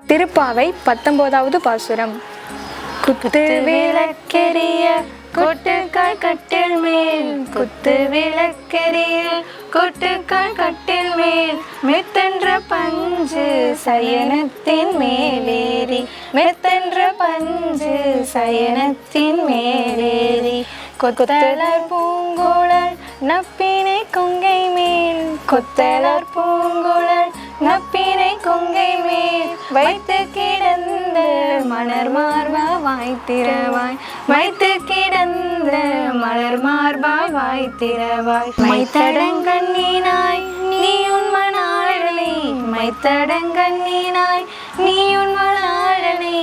திருப்பாவை 19வது பாசுரம். குத்து விளக்கெரிய கொட்டுக்கால் கட்டில் மேல், குத்து விளக்கெரிய கொட்டுக்கால் கட்டில் மேல், மெத்தென்ற பஞ்சு சயனத்தின் மேலேறி, மெத்தென்ற பஞ்சு சயனத்தின் மேலேறி, கொத்தலர் பூங்குழல் நப்பினை கொங்கை மேல், கொத்தலர் பூங்குழல் நப்பினை கொங்கை மேல், வைத்து கிடந்த மலர் மார்பா வாய்த்திரவாய், வைத்து கிடந்த மலர் மார்பா வாய்த்திரவாய், மைத்தடங்கண்ணினாய் நீ உன் மணாளனை, மைத்தடங்கண்ணினாய் நீ உன் மணாளனை,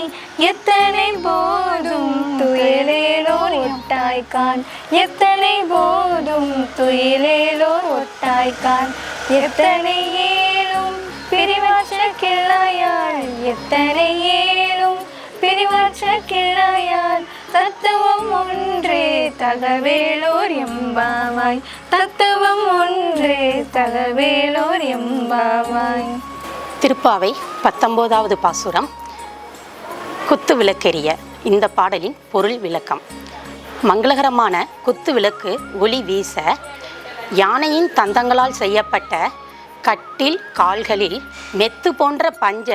எத்தனை போதும் துயிலேலோர் ஒட்டாய்க்கான், எத்தனை போதும் துயிலேலோர் ஒட்டாய்க்கான், எத்தனை ஏழும் பிரிவாற்ற கிள்ளாயாள், எத்தனை ஏழும் பிரிவாற்ற கிள்ளாயாள், தத்துவம் ஒன்றே தகவேலோர் எம்பாவாய், தத்துவம் ஒன்றே தகவேலோர் எம்பாவாய். திருப்பாவை 19வது பாசுரம். குத்து விளக்கெரிய. இந்த பாடலின் பொருள் விளக்கம். மங்களகரமான குத்து விளக்கு ஒளி வீச, யானையின் தந்தங்களால் செய்யப்பட்ட கட்டில் கால்களில் மெத்து போன்ற பஞ்ச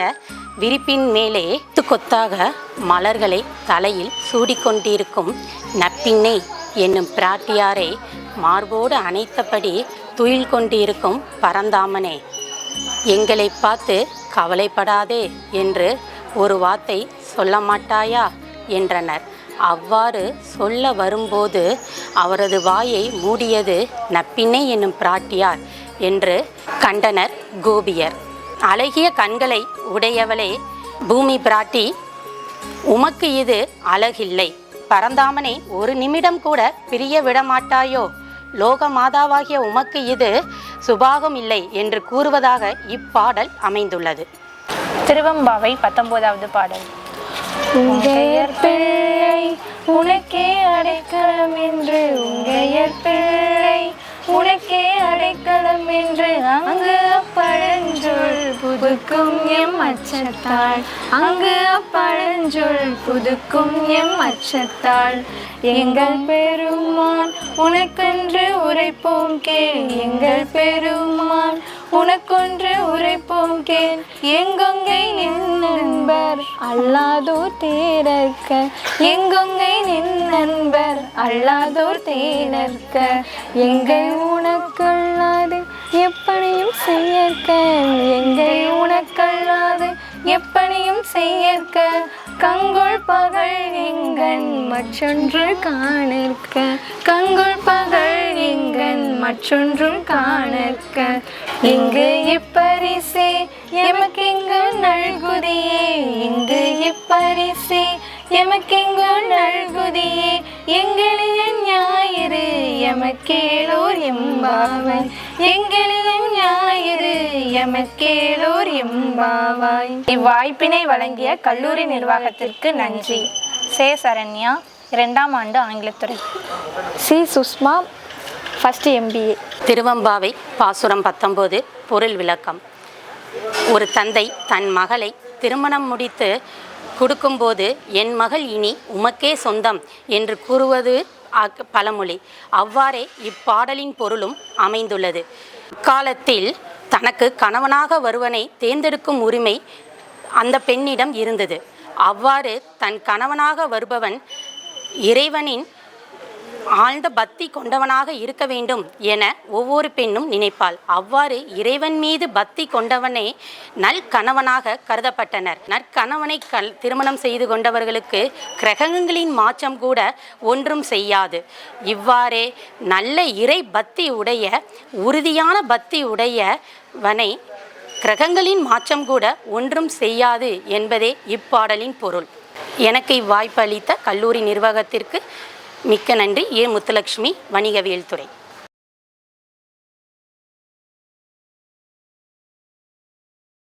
விரிப்பின் மேலே கொத்தாக மலர்களை தலையில் சூடிக்கொண்டிருக்கும் நப்பின்னை என்னும் பிராட்டியாரை மார்போடு அணைத்தபடி துயில் கொண்டிருக்கும் பரந்தாமனே, எங்களை பார்த்து கவலைப்படாதே என்று ஒரு வார்த்தை சொல்ல மாட்டாயா என்றனர். அவ்வாறு சொல்ல வரும்போது அவரது வாயை மூடியது நப்பின்னை என்னும் பிராட்டியார் என்று கண்டனர் கோபியர். அழகிய கண்களை உடையவளே பூமி பிராட்டி, உமக்கு இது அழகில்லை, பரந்தாமனை ஒரு நிமிடம் கூட பிரிய விடமாட்டாயோ, லோக மாதாவாகிய உமக்கு இது சுபாகம் இல்லை என்று கூறுவதாக இப்பாடல் அமைந்துள்ளது. திருவெம்பாவை 19வது பாடல். உங்கையர் பிள்ளை உனக்கே அடைக்கலம் என்று, உங்கையர் பிள்ளை உனக்கே அடைக்கலம் என்று, அங்கு அப்பழஞ்சொல் புதுக்கும் எம் அச்சத்தாள், அங்கு அப்பழஞ்சொல் புதுக்கும் எம் அச்சத்தாள், எங்கள் பெருமான் உனக்கென்று உரைப்போம் கேள், எங்கள் பெருமான் உனக்கொன்று உரைப்போம் கேள், எங்கொங்கை நின் நண்பர் அல்லாதோர் தேரற்க, எங்கொங்கை நின் நண்பர் அல்லாதோர் தேரற்க, எங்கை உனக்கல்லாது எப்படியும் செய்யற்க, எங்கை உனக்கல்லாது எப்படியும் செய்யற்க, கங்குள் பகல் எங்கன் மற்றொன்று காணற்க, கங்குள் பகல் எங்கன் மற்றொன்றும் காணற்க, இங்கு இப்பரிசே எமக்கெங்கு நல்குதியே, இங்கு இப்பரிசே எமக்கெங்கு நல்குதியே, எங்களிய ஞாயிறு எமக்கேலோர் எம்பாவாய், எங்களிய ஞாயிறு எமக்கேலோர் எம்பாவாய். இவ்வாய்ப்பினை வழங்கிய கல்லூரி நிர்வாகத்திற்கு நன்றி. சே சரண்யா, 2ஆம் ஆண்டு ஆங்கிலத்துறை. சி சுஷ்மா, ஃபர்ஸ்ட் MBA. திருவெம்பாவை பாசுரம் 19. பொருள் விளக்கம். ஒரு தந்தை தன் மகளை திருமணம் முடித்து கொடுக்கும்போது, என் மகள் இனி உமக்கே சொந்தம் என்று கூறுவது பழமொழி. அவ்வாறே இப்பாடலின் பொருளும் அமைந்துள்ளது. காலத்தில் தனக்கு கணவனாக வருவனை தேர்ந்தெடுக்கும் உரிமை அந்த பெண்ணிடம் இருந்தது. அவ்வாறு தன் கணவனாக வருபவன் இறைவனின் ஆழ்ந்த பக்தி கொண்டவனாக இருக்க வேண்டும் என ஒவ்வொரு பெண்ணும் நினைப்பாள். அவ்வாறு இறைவன் மீது பக்தி கொண்டவனே நற்கணவனாக கருதப்பட்டனர். நற்கணவனை திருமணம் செய்து கொண்டவர்களுக்கு கிரகங்களின் மாற்றம் கூட ஒன்றும் செய்யாது. இவ்வாறே நல்ல இறை பக்தி உடைய, உறுதியான பக்தி உடையவனை கிரகங்களின் மாற்றம் கூட ஒன்றும் செய்யாது என்பதே இப்பாடலின் பொருள். எனக்கு இவ்வாய்ப்பு அளித்த கல்லூரி நிர்வாகத்திற்கு மிக்க நன்றி. ஏ முத்துலட்சுமி, வணிகவியல் துறை.